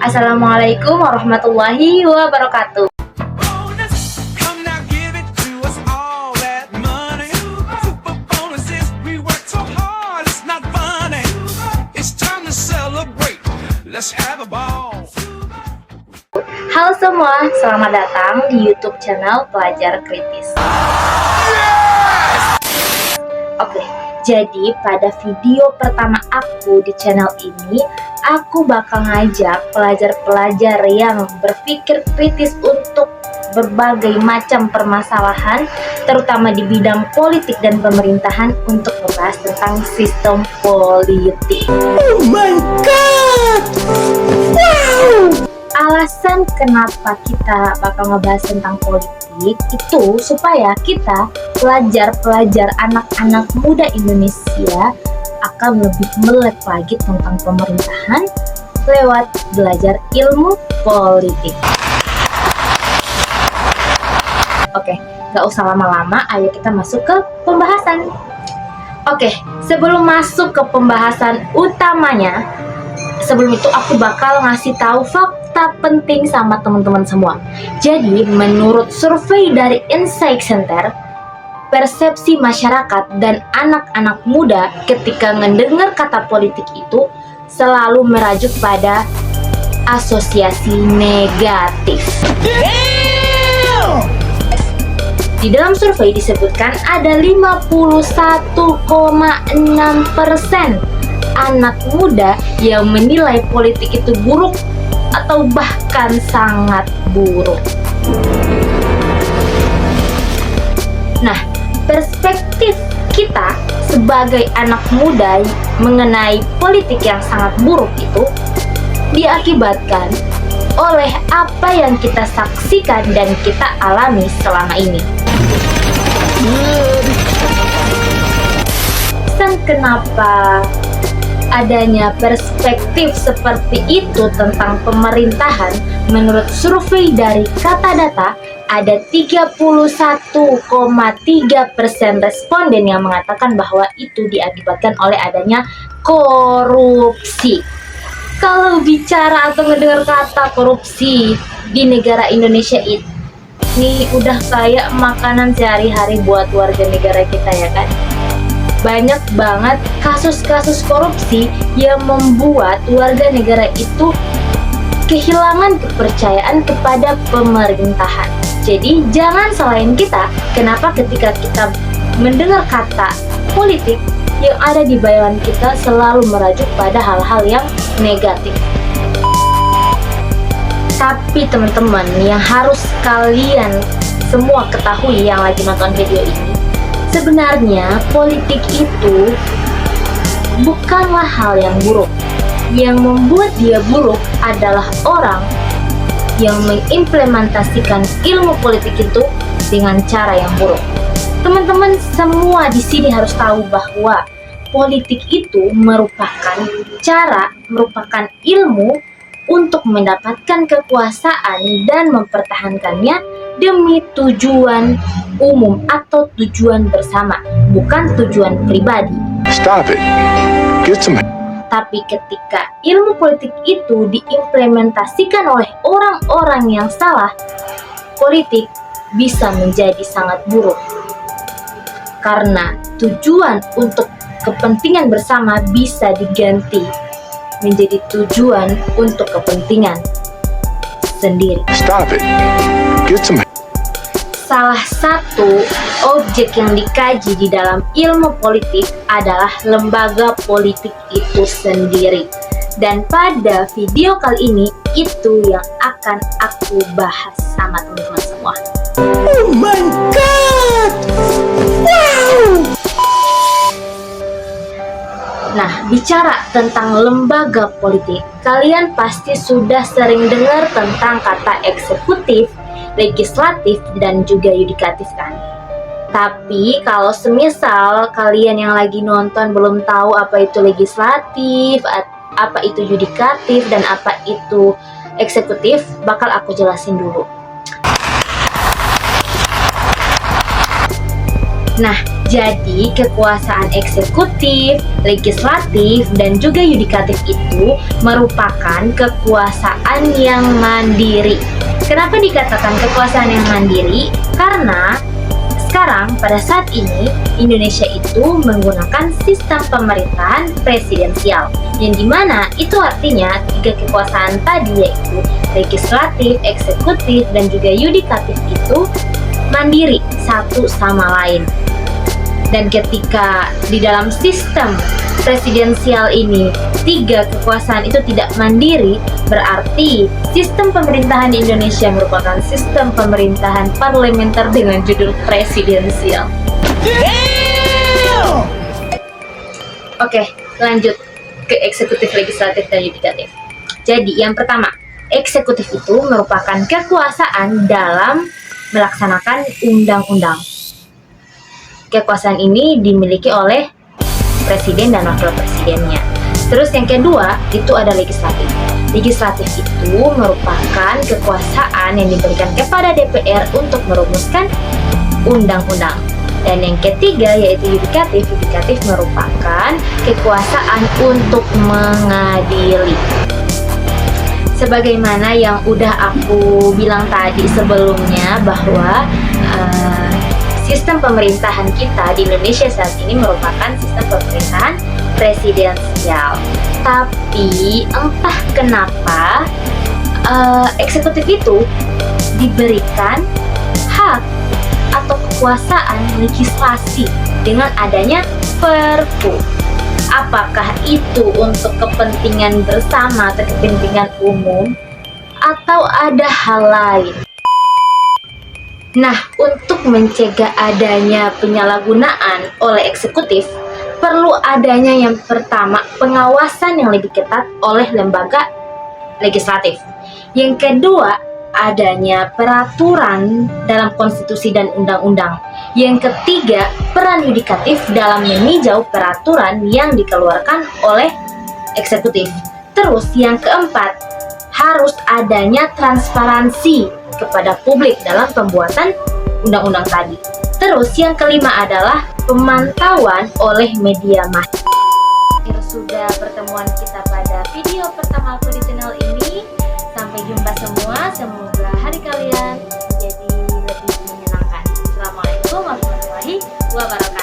Assalamualaikum warahmatullahi wabarakatuh. Halo semua, selamat datang di YouTube channel Pelajar Kritis. Oke, jadi pada video pertama aku di channel ini, aku bakal ngajak pelajar-pelajar yang berpikir kritis untuk berbagai macam permasalahan, terutama di bidang politik dan pemerintahan, untuk membahas tentang sistem politik. Oh my god! Wow! Alasan kenapa kita bakal ngebahas tentang politik itu supaya kita pelajar-pelajar anak-anak muda Indonesia akan lebih melek lagi tentang pemerintahan lewat belajar ilmu politik. Oke, gak usah lama-lama, ayo kita masuk ke pembahasan. Oke, sebelum masuk ke pembahasan utamanya, sebelum itu aku bakal ngasih tahu fakta penting sama teman-teman semua. Jadi, menurut survei dari Insight Center, persepsi masyarakat dan anak-anak muda ketika mendengar kata politik itu selalu merajuk pada asosiasi negatif. Di dalam survei disebutkan ada 51,6% anak muda yang menilai politik itu buruk atau bahkan sangat buruk. Nah, perspektif kita sebagai anak muda mengenai politik yang sangat buruk itu diakibatkan oleh apa yang kita saksikan dan kita alami selama ini. Dan kenapa adanya perspektif seperti itu tentang pemerintahan? Menurut survei dari Katadata, ada 31,3% responden yang mengatakan bahwa itu diakibatkan oleh adanya korupsi. Kalau bicara atau mendengar kata korupsi di negara Indonesia ini udah kayak makanan sehari-hari buat warga negara kita, ya kan? Banyak banget kasus-kasus korupsi yang membuat warga negara itu kehilangan kepercayaan kepada pemerintahan. Jadi jangan salahin kita, kenapa ketika kita mendengar kata politik, yang ada di bayangan kita selalu merajuk pada hal-hal yang negatif. Tapi teman-teman, yang harus kalian semua ketahui yang lagi nonton video ini, sebenarnya politik itu bukanlah hal yang buruk. Yang membuat dia buruk adalah orang yang mengimplementasikan ilmu politik itu dengan cara yang buruk. Teman-teman semua di sini harus tahu bahwa politik itu merupakan ilmu untuk mendapatkan kekuasaan dan mempertahankannya demi tujuan umum atau tujuan bersama, bukan tujuan pribadi. Stop it. Get some. Tapi ketika ilmu politik itu diimplementasikan oleh orang-orang yang salah, politik bisa menjadi sangat buruk. Karena tujuan untuk kepentingan bersama bisa diganti menjadi tujuan untuk kepentingan sendiri. Stop it. Get some. Salah satu objek yang dikaji di dalam ilmu politik adalah lembaga politik itu sendiri. Dan pada video kali ini, itu yang akan aku bahas sama teman-teman semua. Oh my god! Wow! Nah, bicara tentang lembaga politik, kalian pasti sudah sering dengar tentang kata eksekutif, legislatif, dan juga yudikatif, kan? Tapi kalau semisal kalian yang lagi nonton belum tahu apa itu legislatif, apa itu yudikatif, dan apa itu eksekutif, bakal aku jelasin dulu. Nah, Jadi kekuasaan eksekutif, legislatif, dan juga yudikatif itu merupakan kekuasaan yang mandiri. Kenapa dikatakan kekuasaan yang mandiri? Karena sekarang pada saat ini Indonesia itu menggunakan sistem pemerintahan presidensial, yang dimana itu artinya tiga kekuasaan tadi yaitu legislatif, eksekutif, dan juga yudikatif itu mandiri satu sama lain. Dan ketika di dalam sistem presidensial ini tiga kekuasaan itu tidak mandiri, berarti sistem pemerintahan Indonesia merupakan sistem pemerintahan parlementer dengan judul presidensial. Oke, lanjut ke eksekutif, legislatif, dan yudikatif. Jadi yang pertama, eksekutif itu merupakan kekuasaan dalam melaksanakan undang-undang. Kekuasaan ini dimiliki oleh presiden dan wakil presidennya. Terus yang kedua itu ada legislatif. Legislatif itu merupakan kekuasaan yang diberikan kepada DPR untuk merumuskan undang-undang. Dan yang ketiga yaitu yudikatif. Yudikatif merupakan kekuasaan untuk mengadili. Sebagaimana yang udah aku bilang tadi sebelumnya bahwa sistem pemerintahan kita di Indonesia saat ini merupakan sistem pemerintahan presidensial. Tapi entah kenapa eksekutif itu diberikan hak atau kekuasaan legislasi dengan adanya Perpu. Apakah itu untuk kepentingan bersama atau kepentingan umum atau ada hal lain? Nah, untuk mencegah adanya penyalahgunaan oleh eksekutif, perlu adanya yang pertama pengawasan yang lebih ketat oleh lembaga legislatif. Yang kedua, adanya peraturan dalam konstitusi dan undang-undang. Yang ketiga, peran yudikatif dalam meninjau peraturan yang dikeluarkan oleh eksekutif. Terus yang keempat, harus adanya transparansi kepada publik dalam pembuatan undang-undang tadi. Terus yang kelima adalah pemantauan oleh media massa. Itu sudah pertemuan kita pada video pertama aku di channel ini. Sampai jumpa semua, semoga hari kalian jadi lebih menyenangkan. Assalamualaikum warahmatullahi wabarakatuh.